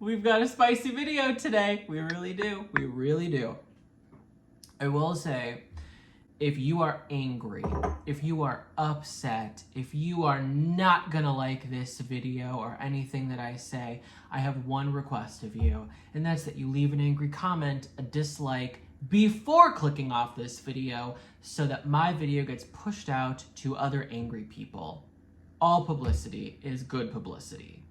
We've got a spicy video today. We really do. We really do. I will say, if you are angry, if you are upset, if you are not gonna like this video or anything that I say, I have one request of you, and that's that you leave an angry comment, a dislike, before clicking off this video so that my video gets pushed out to other angry people. All publicity is good publicity.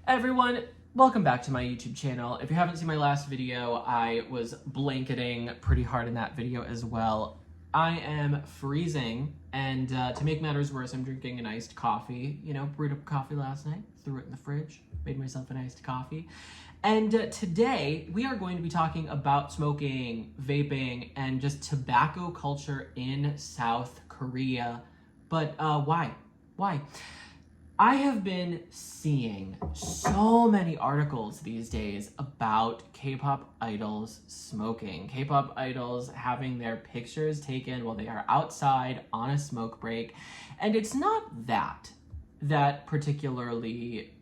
Everyone, welcome back to my YouTube channel. If you haven't seen my last video, I was blanketing pretty hard in that video as well. I am freezing, and to make matters worse, I'm drinking an iced coffee. You know, brewed up coffee last night, threw it in the fridge, made myself an iced coffee. And today, we are going to be talking about smoking, vaping, and just tobacco culture in South Korea. But why? Why? I have been seeing so many articles these days about K-pop idols smoking. K-pop idols having their pictures taken while they are outside on a smoke break. And it's not that particularly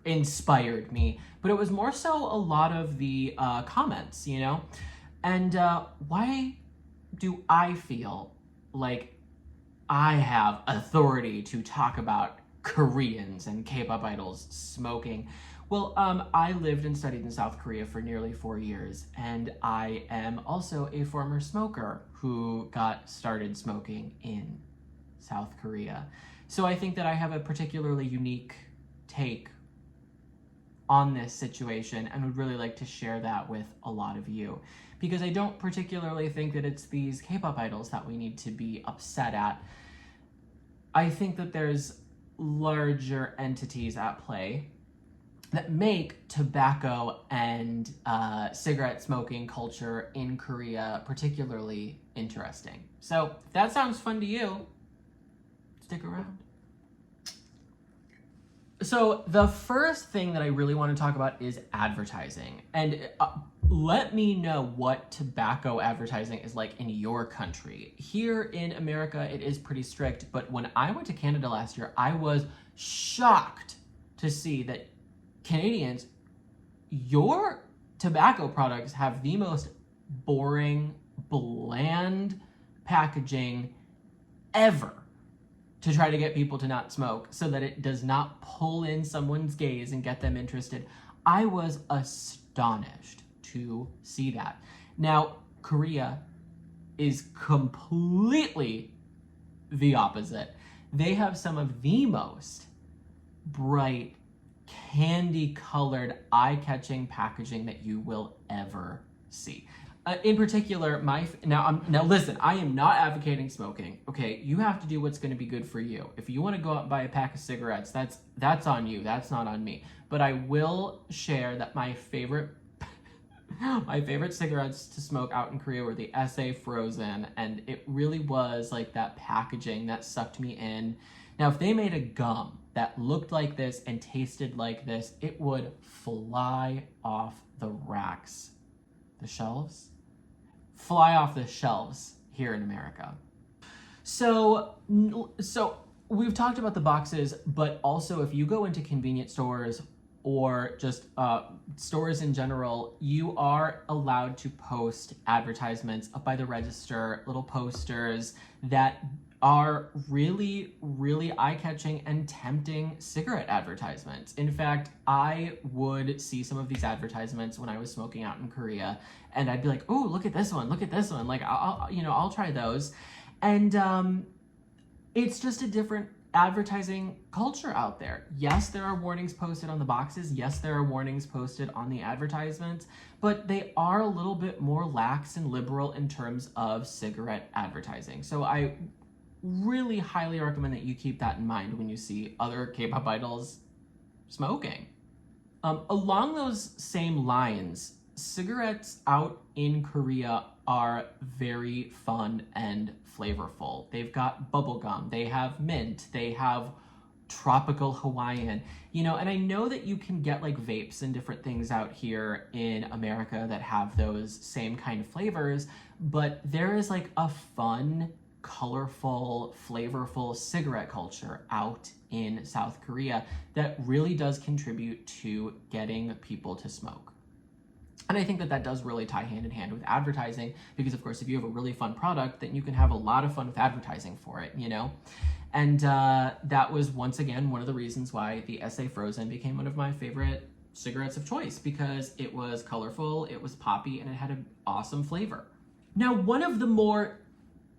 inspired me, but it was more so a lot of the comments, you know? And why do I feel like I have authority to talk about Koreans and K-pop idols smoking? Well, I lived and studied in South Korea for nearly 4 years, and I am also a former smoker who got started smoking in South Korea. So I think that I have a particularly unique take on this situation and would really like to share that with a lot of you, because I don't particularly think that it's these K-pop idols that we need to be upset at. I think that there's larger entities at play that make tobacco and cigarette smoking culture in Korea particularly interesting. So if that sounds fun to you, stick around. So the first thing that I really want to talk about is advertising. And let me know what tobacco advertising is like in your country. Here in America, it is pretty strict, but when I went to Canada last year, I was shocked to see that Canadians, your tobacco products have the most boring, bland packaging ever to try to get people to not smoke so that it does not pull in someone's gaze and get them interested. I was astonished to see that. Now, Korea is completely the opposite. They have some of the most bright, candy-colored, eye-catching packaging that you will ever see. In particular, now listen, I am not advocating smoking. Okay, you have to do what's going to be good for you. If you want to go out and buy a pack of cigarettes, that's on you. That's not on me. But I will share that my favorite cigarettes to smoke out in Korea were the SA Frozen, and it really was like that packaging that sucked me in. Now, if they made a gum that looked like this and tasted like this, it would fly off the racks. The shelves? Fly off the shelves here in America. So we've talked about the boxes, but also if you go into convenience stores or just stores in general, you are allowed to post advertisements up by the register, little posters that are really, really eye-catching and tempting cigarette advertisements. In fact, I would see some of these advertisements when I was smoking out in Korea, and I'd be like, "Oh, look at this one! Look at this one! Like, I'll try those." And it's just a different advertising culture out there. Yes, there are warnings posted on the boxes. Yes, there are warnings posted on the advertisements, but they are a little bit more lax and liberal in terms of cigarette advertising. So I really highly recommend that you keep that in mind when you see other K-pop idols smoking. Along those same lines, cigarettes out in Korea are very fun and flavorful. They've got bubblegum, they have mint, they have tropical Hawaiian, you know, and I know that you can get like vapes and different things out here in America that have those same kind of flavors, but there is like a fun colorful, flavorful cigarette culture out in South Korea that really does contribute to getting people to smoke. And I think that that does really tie hand in hand with advertising, because of course, if you have a really fun product, then you can have a lot of fun with advertising for it, you know? And that was, once again, one of the reasons why the SA Frozen became one of my favorite cigarettes of choice, because it was colorful, it was poppy, and it had an awesome flavor. Now, one of the more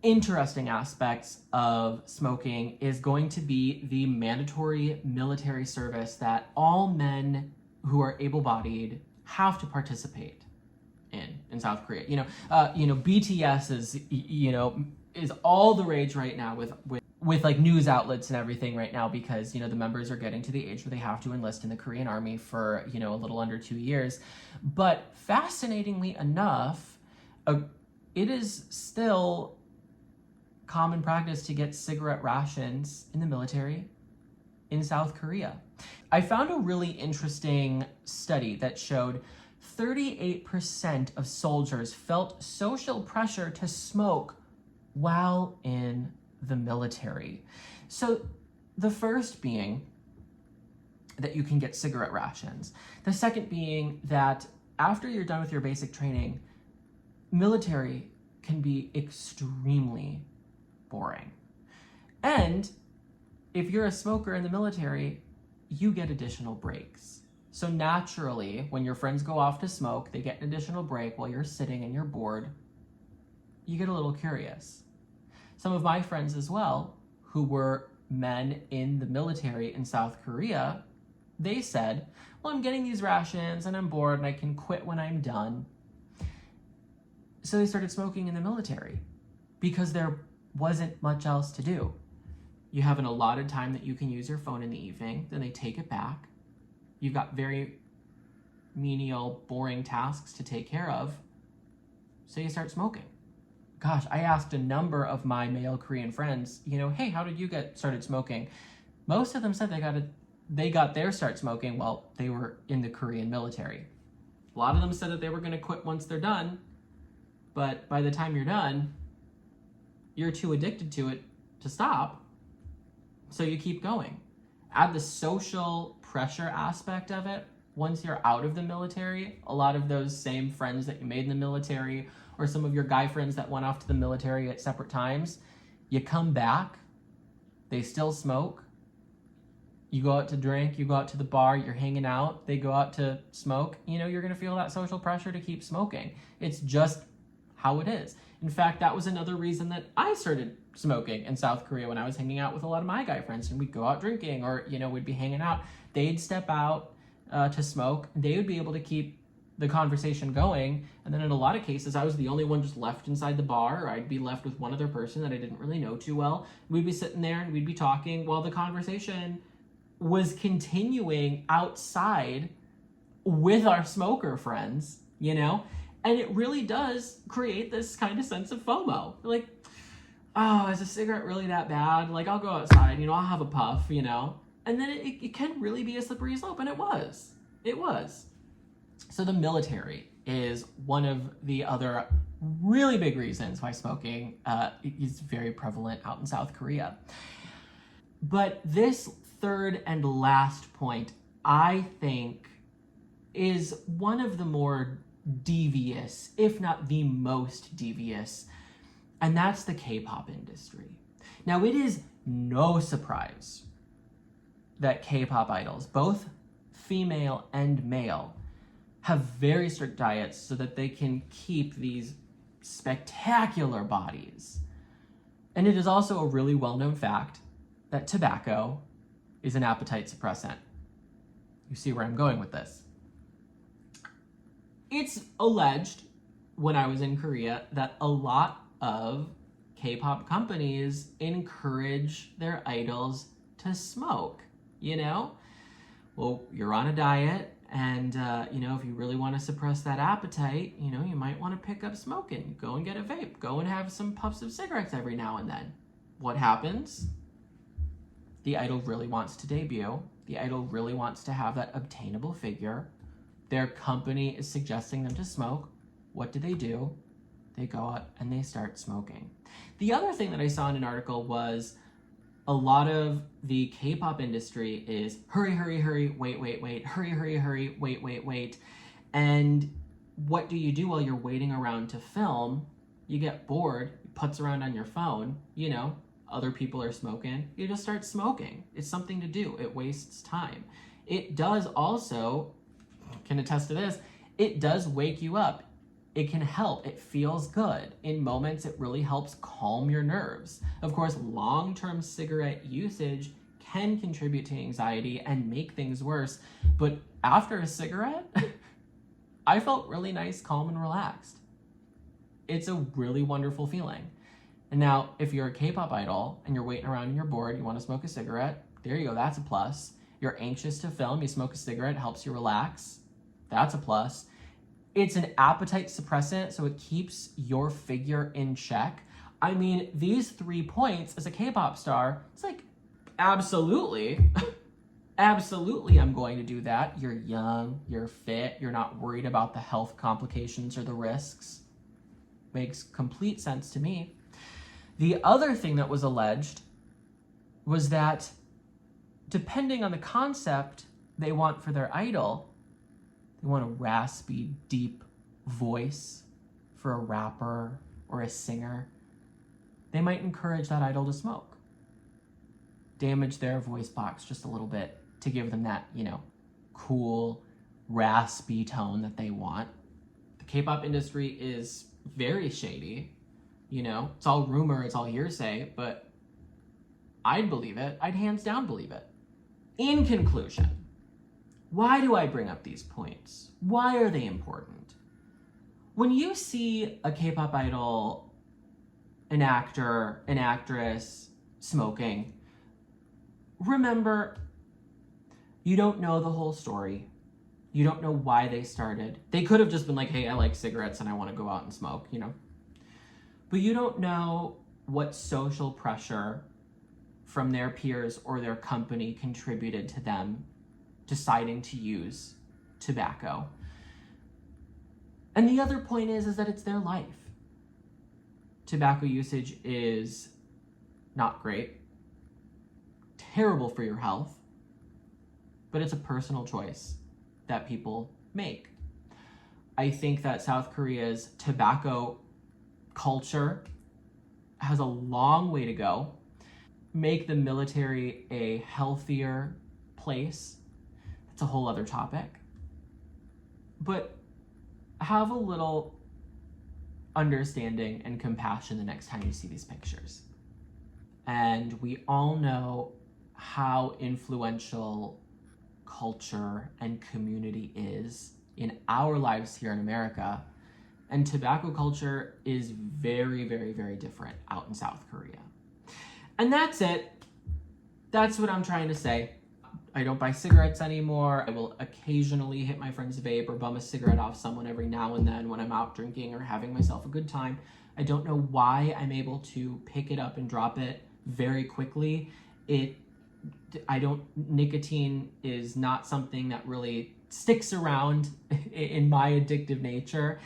interesting aspects of smoking is going to be the mandatory military service that all men who are able-bodied have to participate in South Korea. BTS is all the rage right now with like news outlets and everything right now, because the members are getting to the age where they have to enlist in the Korean army for a little under 2 years. But fascinatingly enough, it is still common practice to get cigarette rations in the military in South Korea. I found a really interesting study that showed 38% of soldiers felt social pressure to smoke while in the military. So the first being that you can get cigarette rations. The second being that after you're done with your basic training, military can be extremely boring. And if you're a smoker in the military, you get additional breaks. So naturally, when your friends go off to smoke, they get an additional break while you're sitting and you're bored. You get a little curious. Some of my friends as well, who were men in the military in South Korea, they said, well, I'm getting these rations and I'm bored and I can quit when I'm done. So they started smoking in the military because there wasn't much else to do. You have an allotted time that you can use your phone in the evening, then they take it back. You've got very menial, boring tasks to take care of, so you start smoking. Gosh, I asked a number of my male Korean friends, hey, how did you get started smoking? Most of them said they got their start smoking while they were in the Korean military. A lot of them said that they were going to quit once they're done, but by the time you're done, you're too addicted to it to stop, so you keep going. Add the social pressure aspect of it. Once you're out of the military, a lot of those same friends that you made in the military, or some of your guy friends that went off to the military at separate times, you come back, they still smoke. You go out to drink, you go out to the bar, you're hanging out, they go out to smoke, you're gonna feel that social pressure to keep smoking. It's just how it is. In fact, that was another reason that I started smoking in South Korea when I was hanging out with a lot of my guy friends, and we'd go out drinking, or, we'd be hanging out. They'd step out to smoke. They would be able to keep the conversation going. And then in a lot of cases, I was the only one just left inside the bar, or I'd be left with one other person that I didn't really know too well. We'd be sitting there and we'd be talking while the conversation was continuing outside with our smoker friends, And it really does create this kind of sense of FOMO. Like, oh, is a cigarette really that bad? Like, I'll go outside, I'll have a puff, And then it can really be a slippery slope, and it was. It was. So the military is one of the other really big reasons why smoking is very prevalent out in South Korea. But this third and last point, I think, is one of the more devious, if not the most devious, and that's the K-pop industry. Now, it is no surprise that K-pop idols, both female and male, have very strict diets so that they can keep these spectacular bodies. And it is also a really well-known fact that tobacco is an appetite suppressant. You see where I'm going with this. It's alleged, when I was in Korea, that a lot of K-pop companies encourage their idols to smoke, Well, you're on a diet, and, if you really want to suppress that appetite, you might want to pick up smoking. Go and get a vape. Go and have some puffs of cigarettes every now and then. What happens? The idol really wants to debut. The idol really wants to have that obtainable figure. Their company is suggesting them to smoke. What do? they go out and they start smoking. The other thing that I saw in an article was a lot of the K-pop industry is hurry, hurry, hurry, wait, wait, wait, hurry, hurry, hurry, wait, wait, wait. And what do you do while you're waiting around to film? You get bored, you putz around on your phone, you know, other people are smoking, you just start smoking. It's something to do. It wastes time. It does also, can attest to this, it does wake you up. It can help. It feels good. In moments, it really helps calm your nerves. Of course, long-term cigarette usage can contribute to anxiety and make things worse. But after a cigarette, I felt really nice, calm, and relaxed. It's a really wonderful feeling. And now, if you're a K-pop idol and you're waiting around and you're bored, you want to smoke a cigarette, there you go, that's a plus. You're anxious to film, you smoke a cigarette, it helps you relax, that's a plus. It's an appetite suppressant, so it keeps your figure in check. I mean, these 3 points as a K-pop star, it's like, absolutely, absolutely I'm going to do that. You're young, you're fit, you're not worried about the health complications or the risks. Makes complete sense to me. The other thing that was alleged was that depending on the concept they want for their idol, they want a raspy, deep voice for a rapper or a singer, they might encourage that idol to smoke. Damage their voice box just a little bit to give them that, you know, cool, raspy tone that they want. The K-pop industry is very shady. You know, it's all rumor, it's all hearsay, but I'd believe it. I'd hands down believe it. In conclusion, why do I bring up these points? Why are they important? When you see a K-pop idol, an actor, an actress smoking, remember, you don't know the whole story. You don't know why they started. They could have just been like, hey, I like cigarettes and I want to go out and smoke, you know? But you don't know what social pressure from their peers or their company contributed to them deciding to use tobacco. And the other point is that it's their life. Tobacco usage is not great, terrible for your health, but it's a personal choice that people make. I think that South Korea's tobacco culture has a long way to go. Make the military a healthier place. That's a whole other topic. But have a little understanding and compassion the next time you see these pictures. And we all know how influential culture and community is in our lives here in America. And tobacco culture is very, very, very different out in South Korea. And that's it. That's what I'm trying to say. I don't buy cigarettes anymore. I will occasionally hit my friend's vape or bum a cigarette off someone every now and then when I'm out drinking or having myself a good time. I don't know why I'm able to pick it up and drop it very quickly. Nicotine is not something that really sticks around in my addictive nature.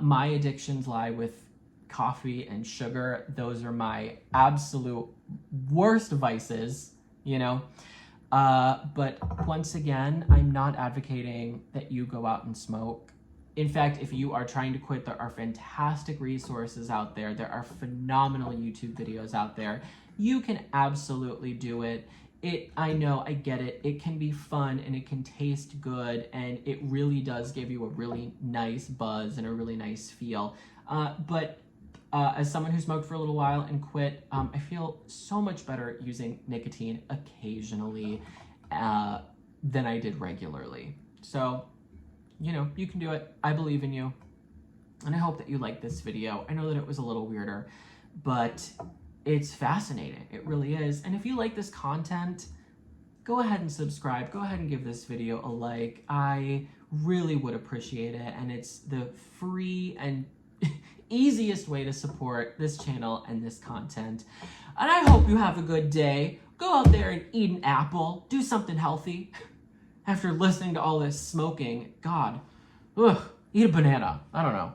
My addictions lie with coffee and sugar. Those are my absolute worst vices, you know. But once again, I'm not advocating that you go out and smoke. In fact, if you are trying to quit, there are fantastic resources out there. There are phenomenal YouTube videos out there. You can absolutely do it. I know, I get it. It can be fun and it can taste good and it really does give you a really nice buzz and a really nice feel. But as someone who smoked for a little while and quit, I feel so much better using nicotine occasionally than I did regularly. So, you know, you can do it. I believe in you. And I hope that you like this video. I know that it was a little weirder, but it's fascinating. It really is. And if you like this content, go ahead and subscribe. Go ahead and give this video a like. I really would appreciate it. And it's the free and easiest way to support this channel and this content. And I hope you have a good day. Go out there and eat an apple. Do something healthy. After listening to all this smoking, God, eat a banana. I don't know.